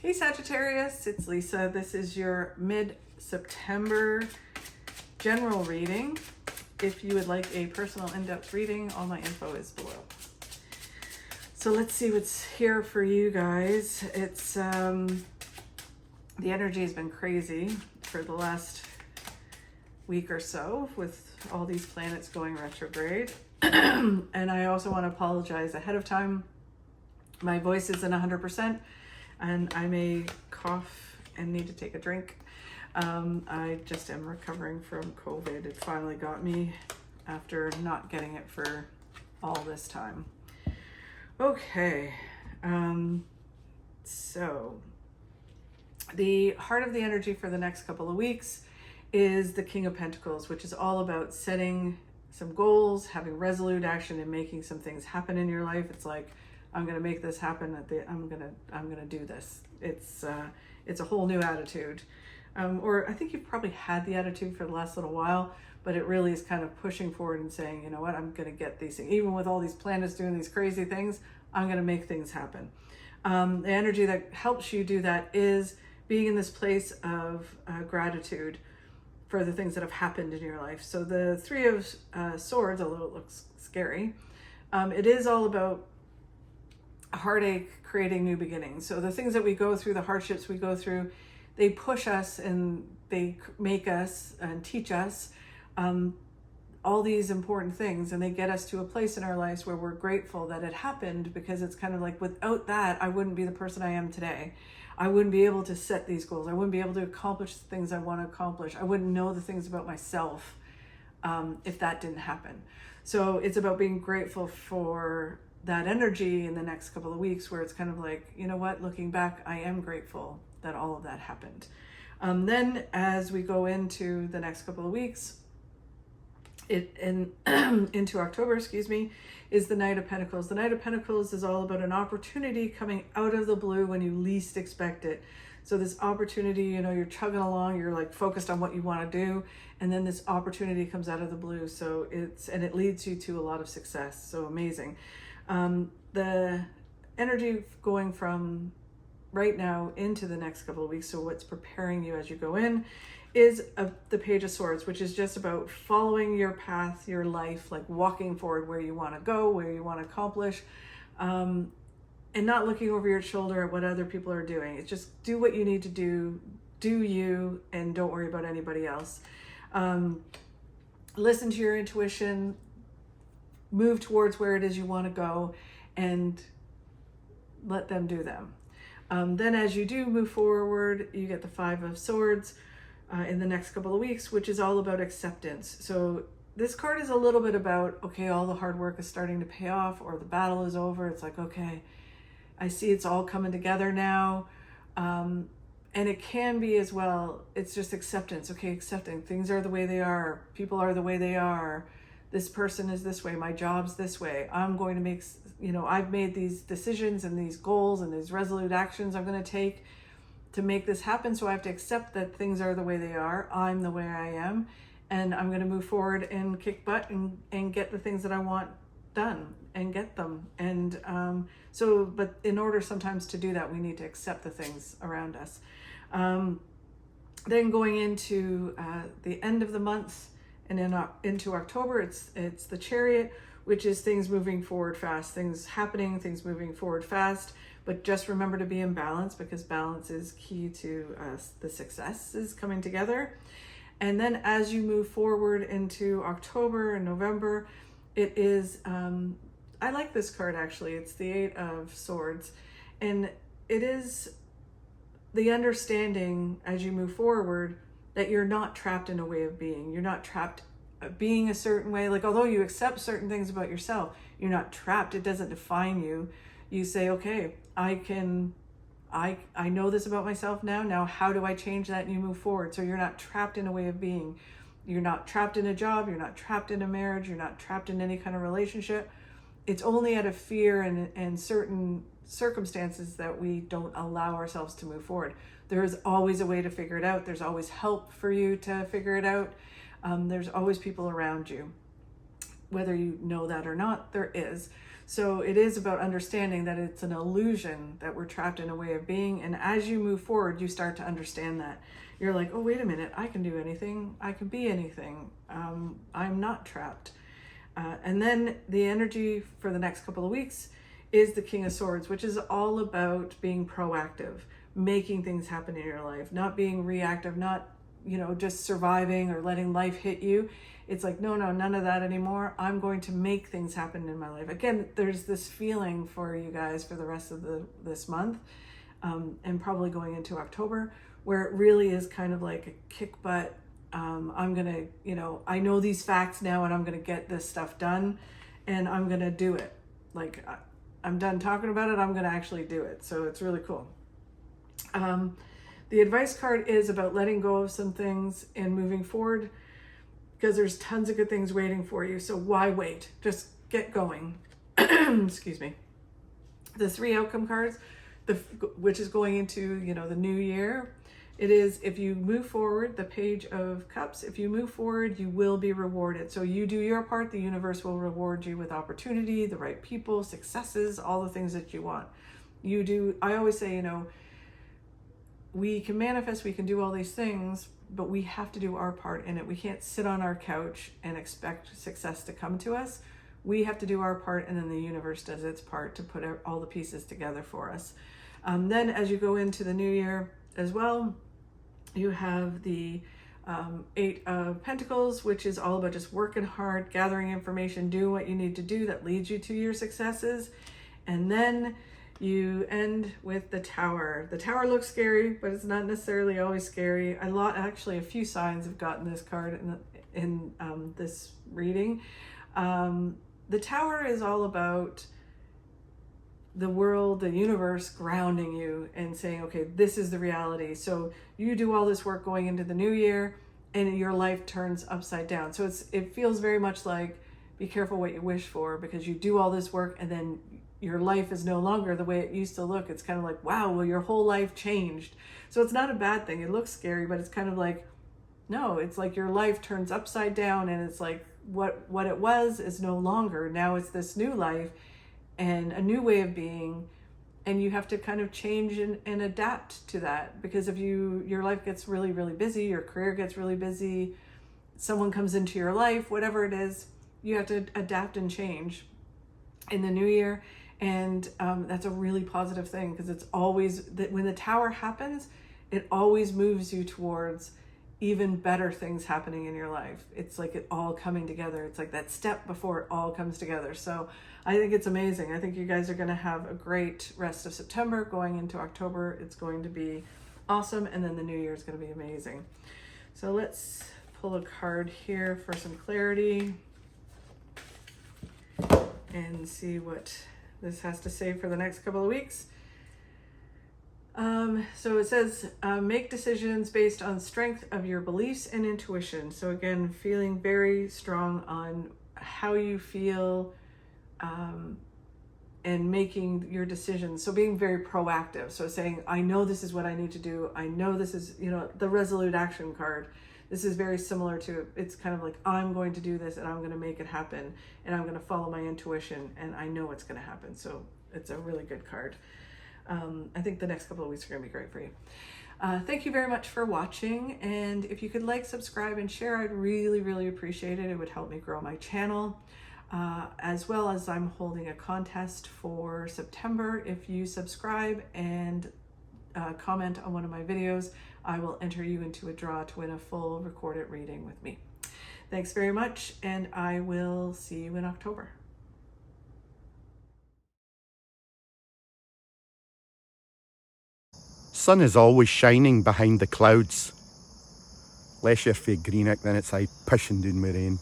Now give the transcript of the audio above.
Hey Sagittarius, it's Lisa. This is your mid-September general reading. If you would like a personal in-depth reading, all my info is below. So let's see what's here for you guys. It's the energy has been crazy for the last week or so with all these planets going retrograde. And I also want to apologize ahead of time. My voice isn't 100%. And I may cough and need to take a drink. I just am recovering from COVID. It finally got me after not getting it for all this time. Okay, so the heart of the energy for the next couple of weeks is the King of Pentacles, which is all about setting some goals, having resolute action, and making some things happen in your life. It's like, I'm gonna make this happen. I'm gonna do this. It's a whole new attitude, or I think you've probably had the attitude for the last little while, but it really is kind of pushing forward and saying, you know what, I'm gonna get these things. Even with all these planets doing these crazy things, I'm gonna make things happen. The energy that helps you do that is being in this place of gratitude for the things that have happened in your life. So the Three of Swords, although it looks scary, it is all about heartache creating new beginnings. So the things that we go through, the hardships we go through, they push us and they make us and teach us all these important things, and they get us to a place in our lives where we're grateful that it happened, because it's kind of like, without that, I wouldn't be the person I am today. I wouldn't be able to set these goals. I wouldn't be able to accomplish the things I want to accomplish. I wouldn't know the things about myself if that didn't happen. So it's about being grateful for that energy in the next couple of weeks, where it's kind of like, you know what, looking back, I am grateful that all of that happened. Then as we go into the next couple of weeks, into October, is the Night of Pentacles. The Night of Pentacles is all about an opportunity coming out of the blue when you least expect it. So this opportunity, you know, you're chugging along, you're like focused on what you want to do, and then this opportunity comes out of the blue. So it leads you to a lot of success. So amazing. The energy going from right now into the next couple of weeks, so what's preparing you as you go in, is the Page of Swords, which is just about following your path, your life, like walking forward where you want to go, where you want to accomplish, and not looking over your shoulder at what other people are doing. It's just do what you need to do you, and don't worry about anybody else. Listen to your intuition, move towards where it is you want to go, and let them do them. Then as you do move forward, you get the Five of Swords in the next couple of weeks, which is all about acceptance. So this card is a little bit about, okay, all the hard work is starting to pay off, or the battle is over. It's like, okay, I see it's all coming together now. And it can be as well, it's just acceptance. Okay, accepting things are the way they are. People are the way they are. This person is this way. My job's this way. I'm going to make, you know, I've made these decisions and these goals and these resolute actions I'm going to take to make this happen. So I have to accept that things are the way they are. I'm the way I am. And I'm going to move forward and kick butt and get the things that I want done and get them. And but in order sometimes to do that, we need to accept the things around us. Then going into the end of the month and into October, it's the Chariot, which is things moving forward fast, things happening, things moving forward fast. But just remember to be in balance, because balance is key to the successes coming together. And then as you move forward into October and November, it is, I like this card actually. It's the Eight of Swords. And it is the understanding as you move forward that you're not trapped in a way of being. You're not trapped being a certain way. Like, although you accept certain things about yourself, you're not trapped. It doesn't define you. You say, okay, I know this about myself now. Now, how do I change that? And you move forward. So you're not trapped in a way of being. You're not trapped in a job. You're not trapped in a marriage. You're not trapped in any kind of relationship. It's only out of fear and certain circumstances that we don't allow ourselves to move forward. There is always a way to figure it out. There's always help for you to figure it out. There's always people around you. whether you know that or not, there is. So it is about understanding that it's an illusion, that we're trapped in a way of being. And as you move forward, you start to understand that. You're like, oh, wait a minute, I can do anything. I can be anything. I'm not trapped. And then the energy for the next couple of weeks is the King of Swords, which is all about being proactive, making things happen in your life, not being reactive, not, just surviving or letting life hit you. It's like, no, none of that anymore. I'm going to make things happen in my life. Again, there's this feeling for you guys for the rest of this month, and probably going into October, where it really is kind of like a kick butt. I'm going to, I know these facts now, and I'm going to get this stuff done, and I'm going to do it. Like, I'm done talking about it. I'm going to actually do it. So it's really cool. The advice card is about letting go of some things and moving forward, because there's tons of good things waiting for you. So why wait? Just get going. Excuse me. The 3 outcome cards, which is going into, the new year. It is, if you move forward, the Page of Cups, if you move forward, you will be rewarded. So you do your part, the universe will reward you with opportunity, the right people, successes, all the things that you want. I always say, we can manifest, we can do all these things, but we have to do our part in it. We can't sit on our couch and expect success to come to us. We have to do our part, and then the universe does its part to put all the pieces together for us. Then as you go into the new year as well, you have the 8 of Pentacles, which is all about just working hard, gathering information, doing what you need to do that leads you to your successes. And then you end with the Tower. The Tower looks scary, but it's not necessarily always scary. Actually, a few signs have gotten this card in this reading. The Tower is all about the world, the universe grounding you and saying, okay, this is the reality. So you do all this work going into the new year, and your life turns upside down. So it feels very much like, be careful what you wish for, because you do all this work and then your life is no longer the way it used to look. It's kind of like, wow, well, your whole life changed. So it's not a bad thing. It looks scary, but it's kind of like, no, it's like your life turns upside down, and it's like what it was is no longer. Now it's this new life and a new way of being, and you have to kind of change and adapt to that. Because if your life gets really, really busy, your career gets really busy, someone comes into your life, whatever it is, you have to adapt and change in the new year. And that's a really positive thing, because it's always that when the Tower happens, it always moves you towards even better things happening in your life. It's like it all coming together. It's like that step before it all comes together. So I think it's amazing. I think you guys are going to have a great rest of September. Going into October, it's going to be awesome. And then the new year is going to be amazing. So let's pull a card here for some clarity and see what this has to say for the next couple of weeks. So it says, make decisions based on strength of your beliefs and intuition. So again, feeling very strong on how you feel, and making your decisions. So being very proactive. So saying, I know this is what I need to do. I know this is, the Resolute action card. This is very similar to, it's kind of like, I'm going to do this and I'm going to make it happen, and I'm going to follow my intuition, and I know it's going to happen. So it's a really good card. I think the next couple of weeks are going to be great for you. Thank you very much for watching. And if you could like, subscribe, and share, I'd really, really appreciate it. It would help me grow my channel. As well as I'm holding a contest for September. If you subscribe and comment on one of my videos, I will enter you into a draw to win a full recorded reading with me. Thanks very much, and I will see you in October. Sun is always shining behind the clouds. Less you're fae Greenock, then it's pushing down with rain.